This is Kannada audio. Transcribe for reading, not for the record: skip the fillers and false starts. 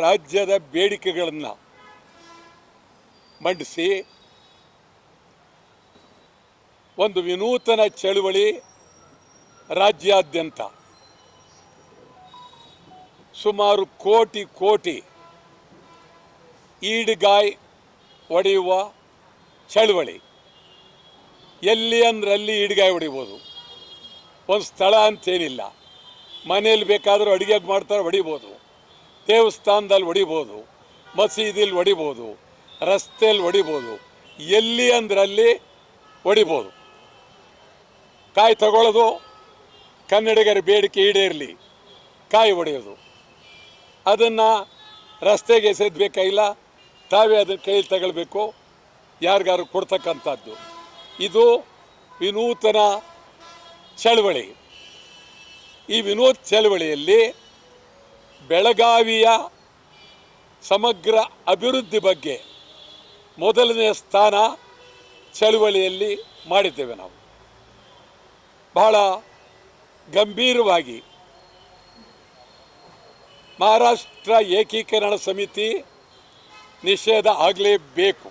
ರಾಜ್ಯದ ಬೇಡಿಕೆಗಳನ್ನು ಮಂಡಿಸಿ ಒಂದು ವಿನೂತನ ಚಳುವಳಿ ರಾಜ್ಯಾದ್ಯಂತ ಸುಮಾರು ಕೋಟಿ ಕೋಟಿ ಈಡ್ಗಾಯಿ ಹೊಡೆಯುವ ಚಳುವಳಿ. ಎಲ್ಲಿ ಅಂದ್ರೆ ಅಲ್ಲಿ ಈಡ್ಗಾಯಿ ಹೊಡಿಬೋದು. ಒಂದು ಸ್ಥಳ ಅಂತೇನಿಲ್ಲ, ಮನೇಲಿ ಬೇಕಾದರೂ ಅಡುಗೆ ಮಾಡ್ತಾರೆ ಹೊಡಿಬೋದು, ದೇವಸ್ಥಾನದಲ್ಲಿ ಹೊಡಿಬೋದು, ಮಸೀದಿಲಿ ಹೊಡಿಬೋದು, ರಸ್ತೆಯಲ್ಲಿ ಹೊಡಿಬೋದು, ಎಲ್ಲಿ ಅಂದ್ರಲ್ಲಿ ಹೊಡಿಬೋದು. ಕಾಯಿ ತಗೊಳ್ಳೋದು, ಕನ್ನಡಿಗರ ಬೇಡಿಕೆ ಈಡೇರಲಿ ಕಾಯಿ ಹೊಡೆಯೋದು, ಅದನ್ನು ರಸ್ತೆಗೆ ಎಸೆದಬೇಕಾಗಿಲ್ಲ, ತಾವೇ ಅದನ್ನು ಕೈಯಲ್ಲಿ ತಗೊಳ್ಬೇಕು, ಯಾರಿಗಾರು ಕೊಡ್ತಕ್ಕಂಥದ್ದು. ಇದು ವಿನೂತನ ಚಳವಳಿ. ಈ ವಿನೂತ್ ಚಳವಳಿಯಲ್ಲಿ ಬೆಳಗಾವಿಯ ಸಮಗ್ರ ಅಭಿವೃದ್ಧಿ ಬಗ್ಗೆ ಮೊದಲನೇ ಸ್ಥಾನ ಚಳವಳಿಯಲ್ಲಿ ಮಾಡಿದ್ದೇವೆ. ನಾವು ಬಹಳ ಗಂಭೀರವಾಗಿ ಮಹಾರಾಷ್ಟ್ರ ಏಕೀಕರಣ ಸಮಿತಿ ನಿಷೇಧ ಆಗಲೇಬೇಕು,